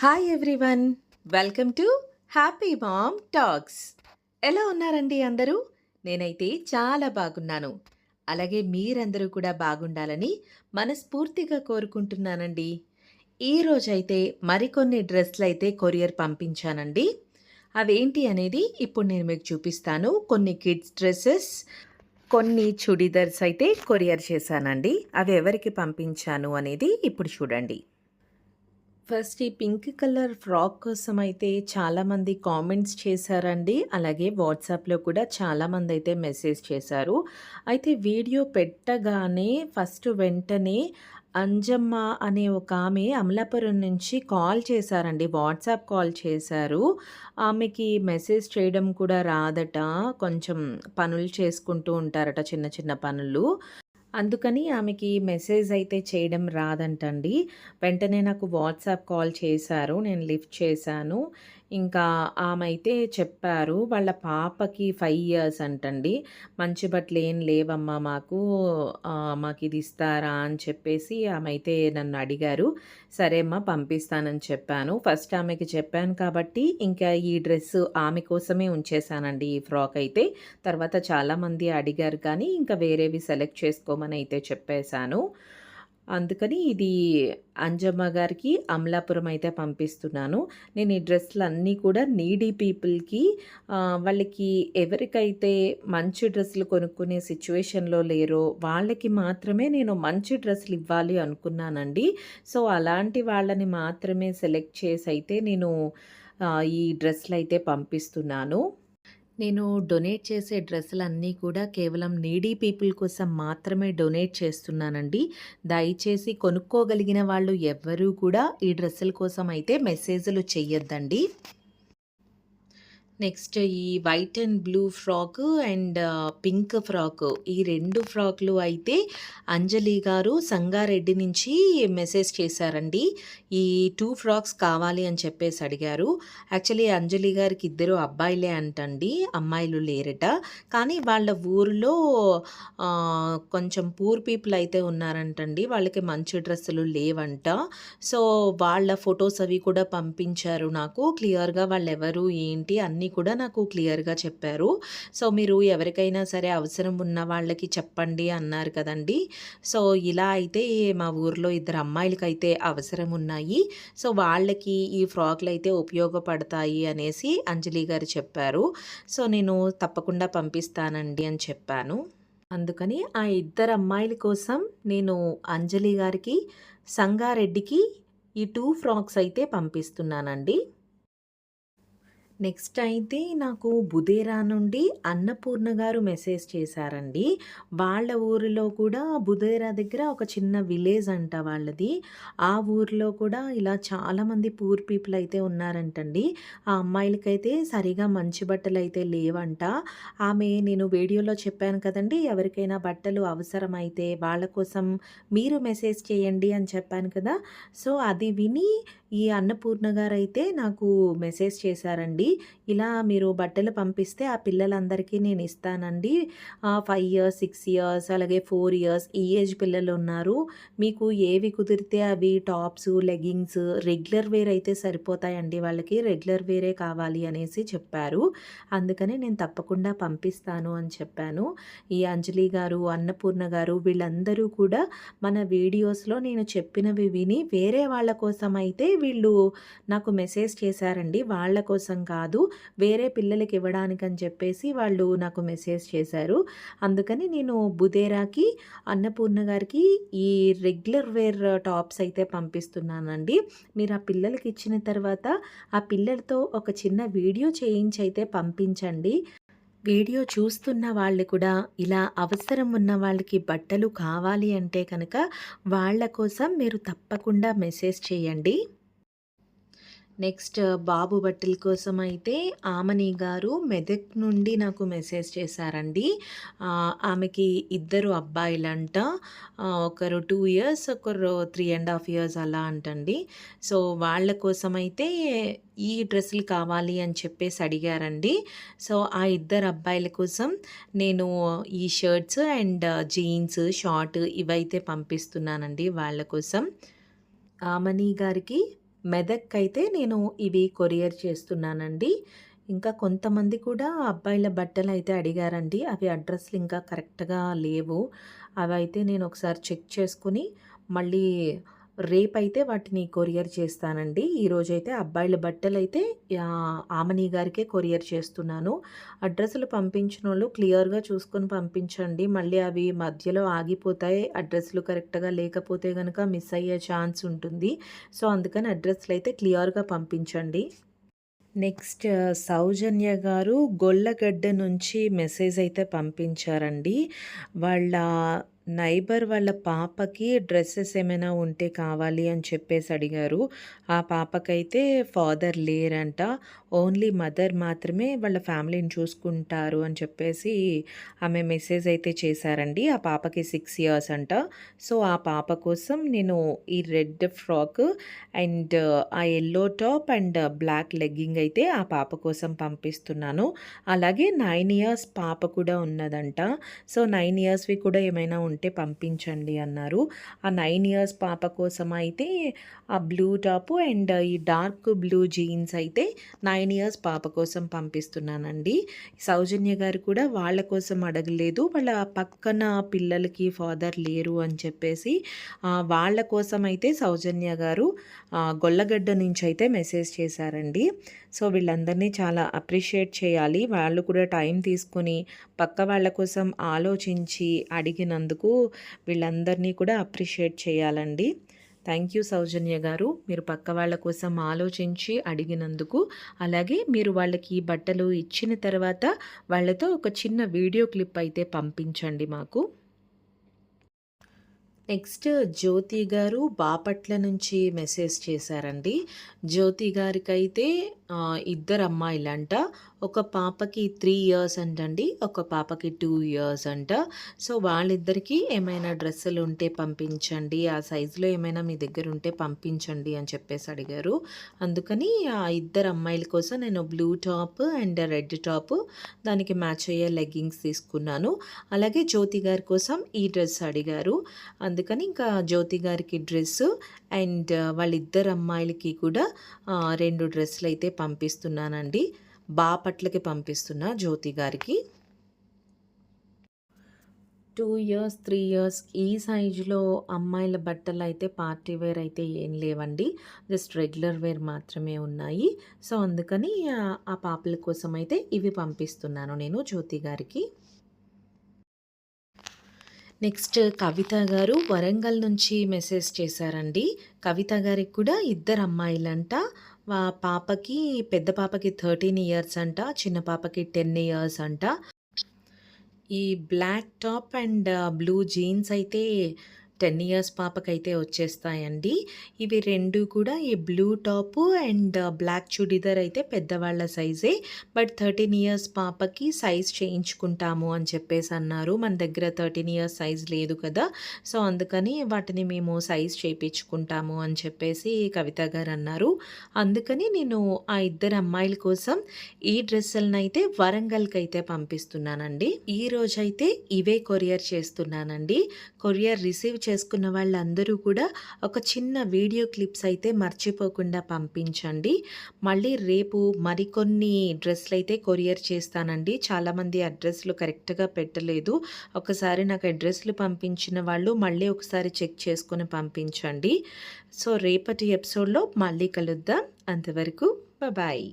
Hi everyone, welcome to happy ma'am talks. ఎలా ఉన్నారండి అందరూ? నేనైతే చాలా బాగున్నాను. అలాగే మీరందరూ కూడా బాగుండాలని మనస్ఫూర్తిగా కోరుకుంటున్నానండి. ఈరోజైతే మరికొన్ని డ్రెస్లు అయితే కొరియర్ పంపించానండి. అవేంటి అనేది ఇప్పుడు నేను మీకు చూపిస్తాను. కొన్ని కిడ్స్ డ్రెస్సెస్, కొన్ని చుడిదర్స్ అయితే కొరియర్ చేశానండి. అవి ఎవరికి పంపించాను అనేది ఇప్పుడు చూడండి. ఫస్ట్ ఈ పింక్ కలర్ ఫ్రాక్ కోసం అయితే చాలామంది కామెంట్స్ చేశారండి. అలాగే వాట్సాప్‌లో కూడా చాలామంది అయితే మెసేజ్ చేశారు. అయితే వీడియో పెట్టగానే ఫస్ట్ వెంటనే అంజమ్మ అనే ఒక ఆమె అమలాపురం నుంచి కాల్ చేశారండి. వాట్సాప్ కాల్ చేశారు. ఆమెకి మెసేజ్ చేయడం కూడా రాదట. కొంచెం పనులు చేసుకుంటూ ఉంటారట, చిన్న చిన్న పనులు. అందుకని ఆమెకి మెసేజ్ అయితే చేయడం రాదంటండి. వెంటనే నాకు వాట్సాప్ కాల్ చేశారు. నేను లిఫ్ట్ చేశాను. ఇంకా ఆమె అయితే చెప్పారు. వాళ్ళ పాపకి 5 ఇయర్స్ అంటండి. మంచి బట్టలేం లేవమ్మా మాకు, మాకిది ఇస్తారా అని చెప్పేసి ఆమె అయితే నన్ను అడిగారు. సరే అమ్మా పంపిస్తానని చెప్పాను. ఫస్ట్ ఆమెకి చెప్పాను కాబట్టి ఇంకా ఈ డ్రెస్ ఆమె కోసమే ఉంచేశానండి ఈ ఫ్రాక్ అయితే. తర్వాత చాలామంది అడిగారు కానీ ఇంకా వేరేవి సెలెక్ట్ చేసుకోమని అయితే చెప్పేశాను. అందుకని ఇది అంజమ్మ గారికి అమలాపురం అయితే పంపిస్తున్నాను. నేను ఈ డ్రెస్సులన్నీ కూడా నీడీ పీపుల్‌కి, వాళ్ళకి ఎవరికైతే మంచి డ్రెస్సులు కొనుక్కునే సిచ్యువేషన్‌లో లేరో వాళ్ళకి మాత్రమే నేను మంచి డ్రెస్సులు ఇవ్వాలి అనుకున్నానండి. సో, అలాంటి వాళ్ళని మాత్రమే సెలెక్ట్ చేసి అయితే నేను ఈ డ్రెస్సులైతే పంపిస్తున్నాను. నేను డొనేట్ చేసే డ్రెస్సులన్నీ కూడా కేవలం నీడీ పీపుల్ కోసం మాత్రమే డొనేట్ చేస్తున్నానండి. దయచేసి కొనుక్కోగలిగిన వాళ్ళు ఎవ్వరూ కూడా ఈ డ్రెస్సుల కోసం అయితే మెసేజ్‌లు చెయ్యొద్దండి. నెక్స్ట్ ఈ white and blue frock and pink frock, ఈ 2 ఫ్రాక్‌లు అయితే అంజలి గారు సంగారెడ్డి నుంచి మెసేజ్ చేశారండి. ఈ 2 ఫ్రాక్స్ కావాలి అని చెప్పేసి అడిగారు. యాక్చువల్లీ అంజలి గారికి ఇద్దరు అబ్బాయిలే అంటండి, అమ్మాయిలు లేరట. కానీ వాళ్ళ ఊరిలో కొంచెం పూర్ పీపుల్ అయితే ఉన్నారంటండి. వాళ్ళకి మంచి డ్రెస్సులు లేవంట. సో, వాళ్ళ ఫొటోస్ అవి కూడా పంపించారు నాకు. క్లియర్‌గా వాళ్ళెవరు ఏంటి అన్నీ కూడా నాకు క్లియర్‌గా చెప్పారు. సో, మీరు ఎవరికైనా సరే అవసరం ఉన్న వాళ్ళకి చెప్పండి అన్నారు కదండీ. సో, ఇలా అయితే మా ఊర్లో ఇద్దరు అమ్మాయిలకైతే అవసరం ఉన్నాయి. సో, వాళ్ళకి ఈ ఫ్రాక్‌లయితే ఉపయోగపడతాయి అనేసి అంజలి గారు చెప్పారు. సో, నేను తప్పకుండా పంపిస్తానండి అని చెప్పాను. అందుకని ఆ ఇద్దరు అమ్మాయిల కోసం నేను అంజలి గారికి, సంగారెడ్డికి ఈ 2 ఫ్రాక్స్ అయితే పంపిస్తున్నానండి. నెక్స్ట్ అయితే నాకు బుదేరా నుండి అన్నపూర్ణ గారు మెసేజ్ చేశారండి. వాళ్ళ ఊరిలో కూడా బుదేరా దగ్గర ఒక చిన్న విలేజ్ అంట వాళ్ళది. ఆ ఊరిలో కూడా ఇలా చాలామంది పూర్ పీపుల్ అయితే ఉన్నారంటండి. ఆ అమ్మాయిలకైతే సరిగా మంచి బట్టలైతే లేవంట. ఆమె నేను వీడియోలో చెప్పాను కదండీ, ఎవరికైనా బట్టలు అవసరమైతే వాళ్ళ కోసం మీరు మెసేజ్ చేయండి అని చెప్పాను కదా. సో, అది విని ఈ అన్నపూర్ణ గారైతే నాకు మెసేజ్ చేశారండి. ఇలా మీరు బట్టలు పంపిస్తే ఆ పిల్లలందరికీ నేను ఇస్తానండి. 5 ఇయర్స్, 6 ఇయర్స్ అలాగే 4 ఇయర్స్ ఈ ఏజ్ పిల్లలున్నారు. మీకు ఏవి కుదిరితే అవి టాప్స్, లెగ్గింగ్స్ రెగ్యులర్ వేర్ అయితే సరిపోతాయండి వాళ్ళకి. రెగ్యులర్ వేరే కావాలి అనేసి చెప్పారు. అందుకని నేను తప్పకుండా పంపిస్తాను అని చెప్పాను. ఈ అంజలి గారు, అన్నపూర్ణ గారు వీళ్ళందరూ కూడా మన వీడియోస్‌లో నేను చెప్పినవి విని వేరే వాళ్ళ కోసం అయితే వీళ్ళు నాకు మెసేజ్ చేశారండి. వాళ్ళ కోసం కాదు, వేరే పిల్లలకి ఇవ్వడానికని చెప్పేసి వాళ్ళు నాకు మెసేజ్ చేశారు. అందుకని నేను బుదేరాకి, అన్నపూర్ణ గారికి ఈ రెగ్యులర్ వేర్ టాప్స్ అయితే పంపిస్తున్నానండి. మీరు ఆ పిల్లలకి ఇచ్చిన తర్వాత ఆ పిల్లలతో ఒక చిన్న వీడియో చేయించి అయితే పంపించండి. వీడియో చూస్తున్న వాళ్ళు కూడా ఇలా అవసరం ఉన్న వాళ్ళకి బట్టలు కావాలి అంటే కనుక వాళ్ళ కోసం మీరు తప్పకుండా మెసేజ్ చేయండి. నెక్స్ట్ బాబు బట్టల కోసం అయితే ఆమని గారు మెదక్ నుండి నాకు మెసేజ్ చేశారండి. ఆమెకి ఇద్దరు అబ్బాయిలంట. ఒకరు 2 ఇయర్స్, ఒకరు 3½ ఇయర్స్ అలా అంటండి. సో, వాళ్ళ కోసమైతే ఈ డ్రెస్సులు కావాలి అని చెప్పేసి అడిగారండి. సో, ఆ ఇద్దరు అబ్బాయిల కోసం నేను ఈ షర్ట్స్ అండ్ జీన్స్, షార్ట్ ఇవైతే పంపిస్తున్నానండి వాళ్ళ కోసం. ఆమని గారికి మెదక్కైతే నేను ఇవి కొరియర్ చేస్తున్నానండి. ఇంకా కొంతమంది కూడా అబ్బాయిల బట్టలైతే అడిగారండి. అవి అడ్రస్‌లు ఇంకా కరెక్ట్‌గా లేవు. అవైతే నేను ఒకసారి చెక్ చేసుకొని మళ్ళీ రేపైతే వాటిని కొరియర్ చేస్తానండి. ఈరోజైతే అబ్బాయిల బట్టలైతే ఆమని గారికే కొరియర్ చేస్తున్నాను. అడ్రస్‌లు పంపించినోళ్ళు క్లియర్‌గా చూసుకొని పంపించండి. మళ్ళీ అవి మధ్యలో ఆగిపోతాయి. అడ్రస్‌లు కరెక్ట్‌గా లేకపోతే గనక మిస్ అయ్యే ఛాన్స్ ఉంటుంది. సో, అందుకని అడ్రస్‌లైతే క్లియర్‌గా పంపించండి. నెక్స్ట్ సౌజన్య గారు గొల్లగడ్డ నుంచి మెసేజ్ అయితే పంపించారండి. వాళ్ళ నైబర్ వాళ్ళ పాపకి డ్రెసెస్ ఏమైనా ఉంటే కావాలి అని చెప్పేసి అడిగారు. ఆ పాపకైతే ఫాదర్ లేరంట. ఓన్లీ మదర్ మాత్రమే వాళ్ళ ఫ్యామిలీని చూసుకుంటారు అని చెప్పేసి ఆమె మెసేజ్ అయితే చేశారండి. ఆ పాపకి 6 ఇయర్స్ అంట. సో, ఆ పాప కోసం నేను ఈ రెడ్ ఫ్రాక్ అండ్ ఆ yellow top and black legging అయితే ఆ పాప కోసం పంపిస్తున్నాను. అలాగే 9 ఇయర్స్ పాప కూడా ఉన్నదంట. సో, 9 ఇయర్స్‌వి కూడా ఏమైనా ఉంటే పంపించండి అన్నారు. ఆ 9 ఇయర్స్ పాప కోసం అయితే ఆ బ్లూ టాపు అండ్ ఈ డార్క్ బ్లూ జీన్స్ అయితే 9 ఇయర్స్ పాప కోసం పంపిస్తున్నానండి. సౌజన్య గారు కూడా వాళ్ళ కోసం అడగలేదు. వాళ్ళ పక్కన పిల్లలకి ఫాదర్ లేరు అని చెప్పేసి వాళ్ళ కోసం అయితే సౌజన్య గారు గొల్లగడ్డ నుంచి అయితే మెసేజ్ చేశారండి. సో, వీళ్ళందరినీ చాలా అప్రిషియేట్ చేయాలి. వాళ్ళు కూడా టైం తీసుకొని పక్క వాళ్ళ కోసం ఆలోచించి అడిగినందుకు వీళ్ళందరినీ కూడా అప్రిషియేట్ చేయాలండి. థ్యాంక్ యూ సౌజన్య గారు. మీరు పక్క వాళ్ళ కోసం ఆలోచించి అడిగినందుకు. అలాగే మీరు వాళ్ళకి ఈ బట్టలు ఇచ్చిన తర్వాత వాళ్ళతో ఒక చిన్న వీడియో క్లిప్ అయితే పంపించండి మాకు. నెక్స్ట్ జ్యోతి గారు బాపట్ల నుంచి మెసేజ్ చేశారండి. జ్యోతి గారికైతే ఇద్దరు అమ్మాయిలంట. ఒక పాపకి 3 ఇయర్స్ అంటండి. ఒక పాపకి 2 ఇయర్స్ అంట. సో, వాళ్ళిద్దరికీ ఏమైనా డ్రెస్సులు ఉంటే పంపించండి. ఆ సైజులో ఏమైనా మీ దగ్గర ఉంటే పంపించండి అని చెప్పేసి అడిగారు. అందుకని ఆ ఇద్దరు అమ్మాయిల కోసం నేను blue top and red top దానికి మ్యాచ్ అయ్యే లెగ్గింగ్స్ తీసుకున్నాను. అలాగే జ్యోతి గారి కోసం ఈ డ్రెస్ అడిగారు. అందుకని ఇంకా జ్యోతి గారికి డ్రెస్సు అండ్ వాళ్ళిద్దరు అమ్మాయిలకి కూడా 2 డ్రెస్సులు అయితే పంపిస్తున్నానండి. బాపట్లకి పంపిస్తున్నా జ్యోతి గారికి. 2 ఇయర్స్, 3 ఇయర్స్ ఈ సైజులో అమ్మాయిల బట్టలైతే పార్టీ వేర్ అయితే ఏం లేవండి. జస్ట్ రెగ్యులర్ వేర్ మాత్రమే ఉన్నాయి. సో, అందుకని ఆ పాపల కోసం అయితే ఇవి పంపిస్తున్నాను నేను జ్యోతి గారికి. నెక్స్ట్ కవిత గారు వరంగల్ నుంచి మెసేజ్ చేశారండి. కవిత గారికి కూడా ఇద్దరు అమ్మాయిలంట. పాపకి పెద్ద పాపకి 13 ఇయర్స్ అంట. చిన్న పాపకి 10 ఇయర్స్ అంట. ఈ black top and blue jeans అయితే 10 ఇయర్స్ పాపకైతే వచ్చేస్తాయండి. ఇవి 2 కూడా ఈ blue top and black churidar అయితే పెద్దవాళ్ళ సైజే. బట్ 13 ఇయర్స్ పాపకి సైజ్ చేయించుకుంటాము అని చెప్పేసి అన్నారు. మన దగ్గర 13 ఇయర్స్ సైజ్ లేదు కదా! సో, అందుకని వాటిని మేము సైజ్ చేయించుకుంటాము అని చెప్పేసి కవిత గారు అన్నారు. అందుకని నేను ఆ ఇద్దరు అమ్మాయిల కోసం ఈ డ్రెస్సులనైతే వరంగల్‌కైతే పంపిస్తున్నానండి. ఈరోజైతే ఇవే కొరియర్ చేస్తున్నానండి. కొరియర్ రిసీవ్ చేసుకున్న వాళ్ళందరూ కూడా ఒక చిన్న వీడియో క్లిప్స్ అయితే మర్చిపోకుండా పంపించండి. మళ్ళీ రేపు మరికొన్ని డ్రెస్సులు అయితే కొరియర్ చేస్తానండి. చాలామంది అడ్రస్లు కరెక్ట్‌గా పెట్టలేదు. ఒకసారి నాకు అడ్రస్లు పంపించిన వాళ్ళు మళ్ళీ ఒకసారి చెక్ చేసుకొని పంపించండి. సో, రేపటి ఎపిసోడ్‌లో మళ్ళీ కలుద్దాం. అంతవరకు బాయ్.